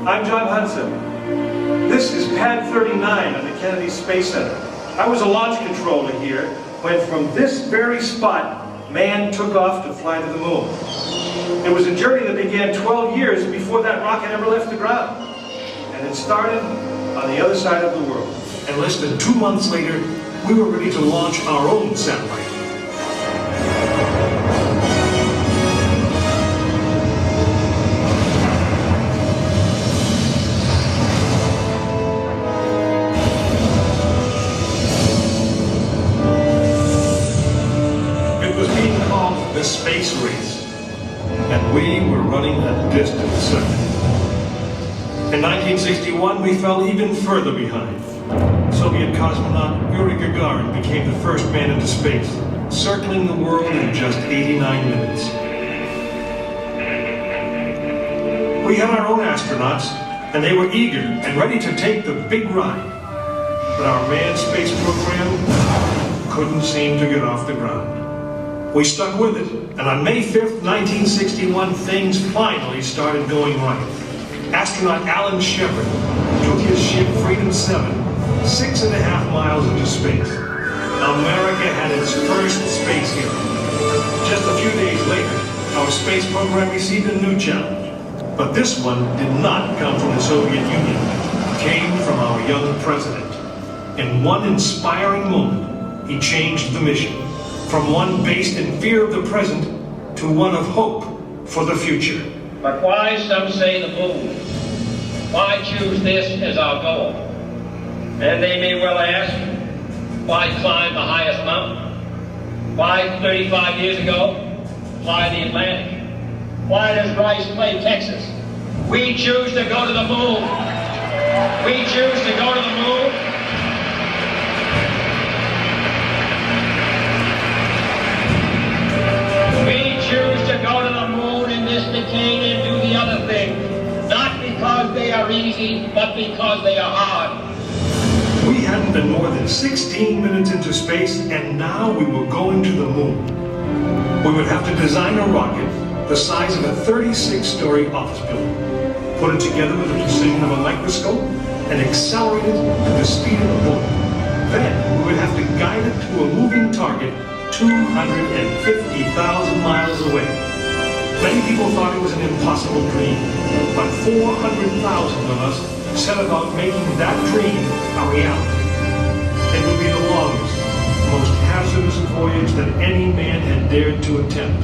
I'm John Hudson. This is Pad 39 on the Kennedy Space Center. I was a launch controller here when from this very spot, man took off to fly to the moon. It was a journey that began 12 years before that rocket ever left the ground. And it started on the other side of the world. And less than 2 months later, we were ready to launch our own satellite. It was being called the space race, and we were running a distant second. In 1961, we fell even further behind. Soviet cosmonaut Yuri Gagarin became the first man into space, circling the world in just 89 minutes. We had our own astronauts, and they were eager and ready to take the big ride. But our manned space program couldn't seem to get off the ground. We stuck with it, and on May 5th, 1961, things finally started going right. Astronaut Alan Shepard took his ship Freedom 7 6.5 miles into space. America had its first space hero. Just a few days later, our space program received a new challenge. But this one did not come from the Soviet Union. It came from our young president. In one inspiring moment, he changed the mission from one based in fear of the present to one of hope for the future. But why, some say, the moon? Why choose this as our goal? And they may well ask, why climb the highest mountain? Why 35 years ago, fly the Atlantic? Why does Rice play Texas? We choose to go to the moon. We choose to go to the moon. We choose to go to the moon in this decade and do the other thing. Not because they are easy, but because they are hard. We hadn't been more than 16 minutes into space, and now we were going to the moon. We would have to design a rocket the size of a 36-story office building, put it together with the precision of a microscope, and accelerate it to the speed of a bullet. Then we would have to guide it to a moving target 250,000 miles away. Many people thought it was an impossible dream, but 400,000 of us set about making that dream a reality. It would be the longest, most hazardous voyage that any man had dared to attempt.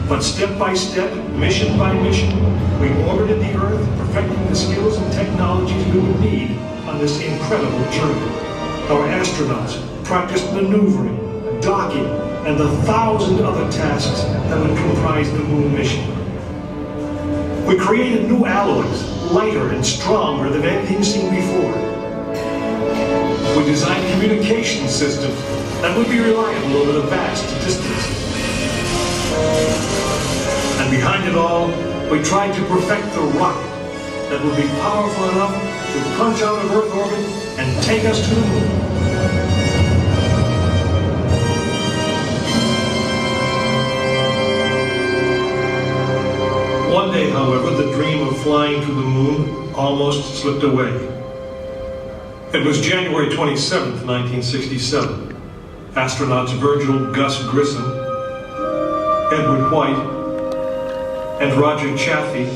But step by step, mission by mission, we orbited the Earth, perfecting the skills and technologies we would need on this incredible journey. Our astronauts practiced maneuvering, docking, and the 1,000 other tasks that would comprise the moon mission. We created new alloys, lighter and stronger than anything seen before. We designed communication systems that would be reliable over the vast distances. And behind it all, we tried to perfect the rocket that would be powerful enough to punch out of Earth orbit and take us to the moon. One day, however, the dream of flying to the moon almost slipped away. It was January 27th, 1967. Astronauts Virgil Gus Grissom, Edward White, and Roger Chaffee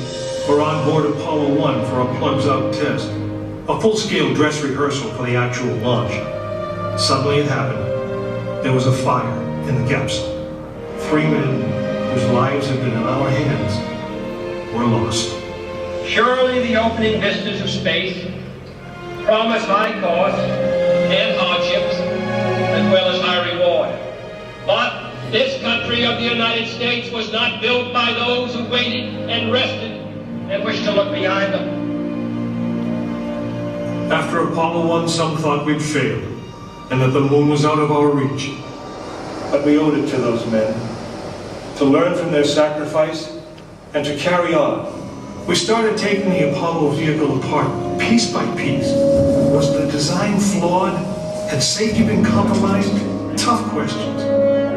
were on board Apollo 1 for a plugs-out test, a full-scale dress rehearsal for the actual launch. Suddenly it happened. There was a fire in the capsule. 3 men whose lives had been in our hands were lost. Surely the opening vistas of space promise high costs and hardships, as well as high reward. But this country of the United States was not built by those who waited and rested and wished to look behind them. After Apollo 1, some thought we'd failed, and that the moon was out of our reach. But we owed it to those men to learn from their sacrifice and to carry on. We started taking the Apollo vehicle apart, piece by piece. Was the design flawed? Had safety been compromised? Tough questions.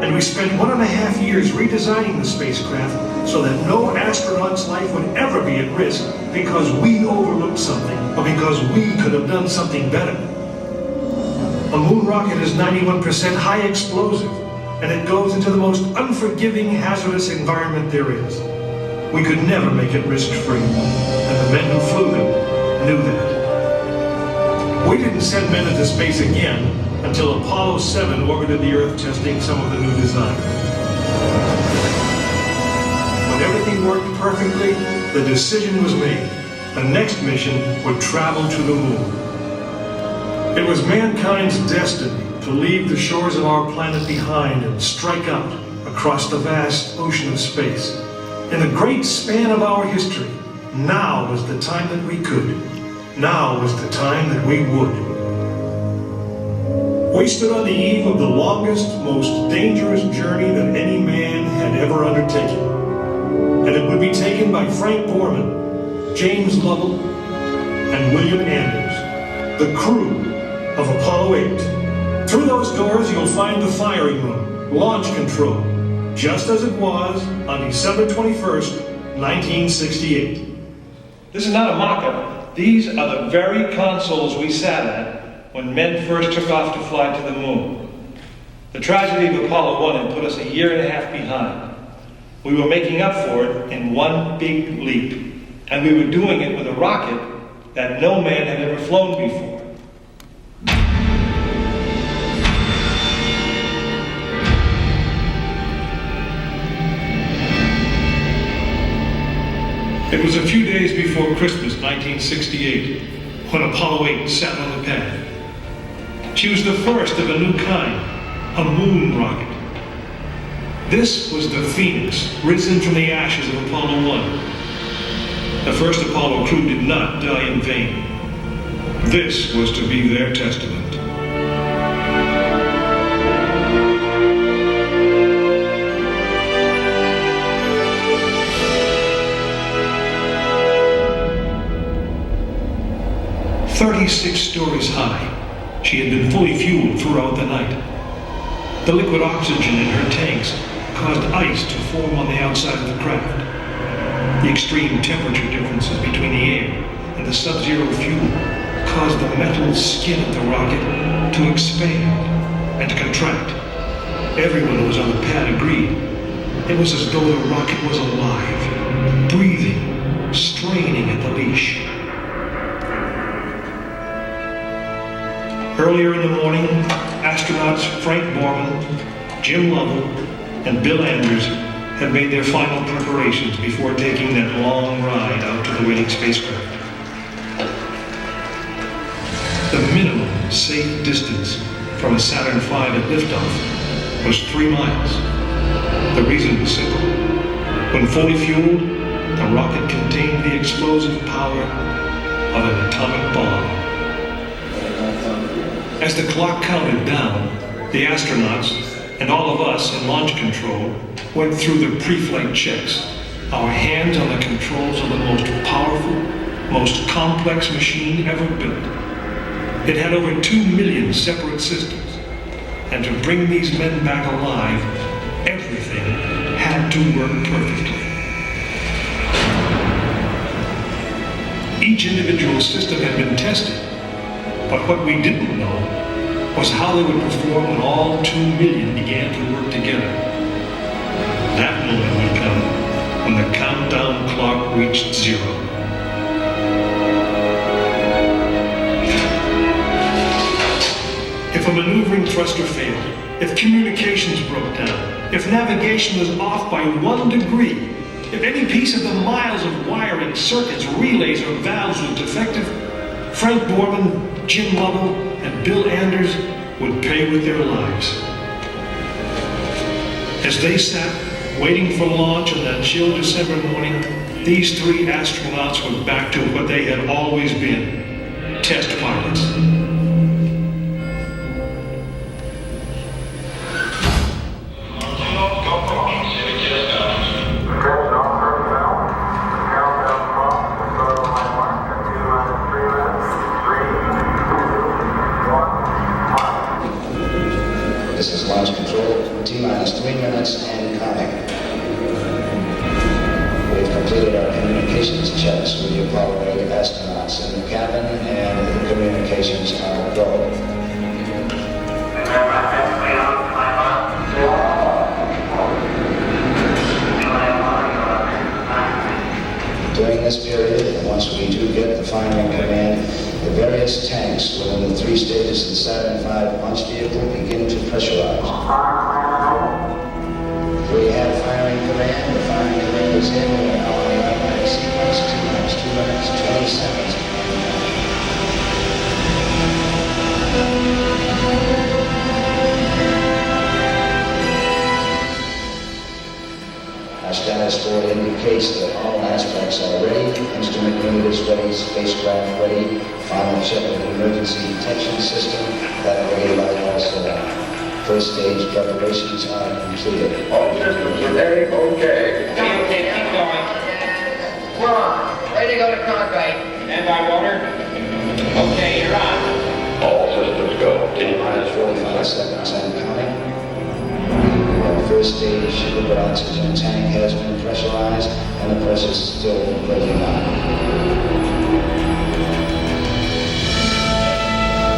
And we spent 1.5 years redesigning the spacecraft so that no astronaut's life would ever be at risk because we overlooked something or because we could have done something better. A moon rocket is 91% high explosive, and it goes into the most unforgiving, hazardous environment there is. We could never make it risk-free, and the men who flew them knew that. We didn't send men into space again until Apollo 7 orbited the Earth testing some of the new design. When everything worked perfectly, the decision was made. The next mission would travel to the moon. It was mankind's destiny to leave the shores of our planet behind and strike out across the vast ocean of space. In the great span of our history, now was the time that we could. Now was the time that we would. We stood on the eve of the longest, most dangerous journey that any man had ever undertaken. And it would be taken by Frank Borman, James Lovell, and William Anders, the crew of Apollo 8. Through those doors, you'll find the firing room, launch control, just as it was on December 21st, 1968. This is not a mock-up. These are the very consoles we sat at when men first took off to fly to the moon. The tragedy of Apollo 1 had put us 1.5 years behind. We were making up for it in one big leap, and we were doing it with a rocket that no man had ever flown before. It was a few days before Christmas, 1968, when Apollo 8 sat on the pad. She was the first of a new kind, a moon rocket. This was the Phoenix, risen from the ashes of Apollo 1. The first Apollo crew did not die in vain. This was to be their testament. "36 stories high, she had been fully fueled throughout the night. The liquid oxygen in her tanks caused ice to form on the outside of the craft. The extreme temperature differences between the air and the sub-zero fuel caused the metal skin of the rocket to expand and contract. Everyone who was on the pad agreed. It was as though the rocket was alive, breathing, straining at the leash. Earlier in the morning, astronauts Frank Borman, Jim Lovell, and Bill Anders had made their final preparations before taking that long ride out to the waiting spacecraft. The minimum safe distance from a Saturn V at liftoff was 3 miles. The reason was simple. When fully fueled, the rocket contained the explosive power of an atomic bomb. As the clock counted down, the astronauts and all of us in launch control went through the pre-flight checks, our hands on the controls of the most powerful, most complex machine ever built. It had over 2 million separate systems, and to bring these men back alive, everything had to work perfectly. Each individual system had been tested, but what we didn't know was how they would perform when all 2 million began to work together. That moment would come when the countdown clock reached 0. If a maneuvering thruster failed, if communications broke down, if navigation was off by 1 degree, if any piece of the miles of wiring, circuits, relays, or valves was defective, Frank Borman, Jim Lovell, and Bill Anders would pay with their lives. As they sat waiting for launch on that chill December morning, these 3 astronauts were back to what they had always been, test pilots. This is launch control, T-minus astronauts in the cabin, and the communications are go. During this period, and once we do get the firing command, the various tanks within the 3 stages of the Saturn V launch vehicle begin to pressurize. We have firing command. The firing command is in. We are now on the automatic sequence. 2 minutes, 20 seconds. Our status board indicates that all aspects are ready. Instrument unit is ready. Spacecraft ready. Final check of the emergency detection system. That ready light also on. First stage preparations are completed. All systems are ready. Okay. Okay, keep going. We're on. Ready to go to cockpit. Stand by, Walter. Okay, you're on. All systems go. Minus 45 seconds and counting. The first stage liquid oxygen tank has been pressurized, and the pressure is still building up.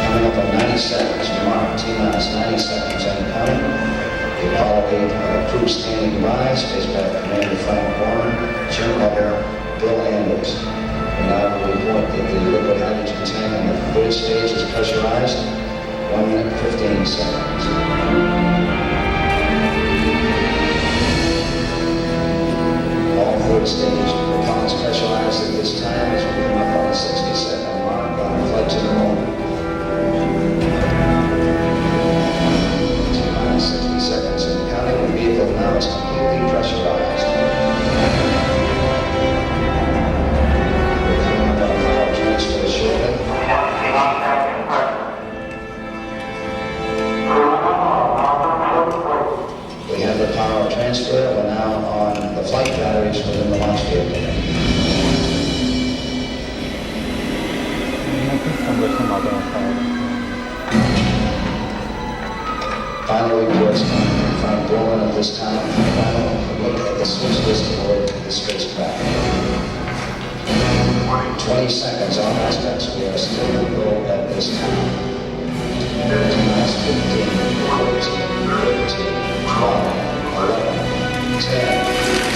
Coming up on 90 seconds, mark T-minus 90 seconds and counting. The Apollo 8 crew standing by, spacecraft commander Frank Borman, Jim Lovell, Bill Anders. We now report that the liquid hydrogen tank on the third stage is pressurized. 1 minute 15 seconds. All third stage propellants pressurized at this time as we come up on the 60-second mark on flight to the moon. T-minus 60 seconds and counting. The vehicle now is completely pressurized. We're coming up on power transfer shortly. We have the power transfer. We're now on the flight batteries within the launch vehicle. Final reports coming from Borman at this time. Final look at the switch list aboard the spacecraft. 20 seconds on aspects. We are still in go at this time. 15, 14, 13, 12, 11, 10,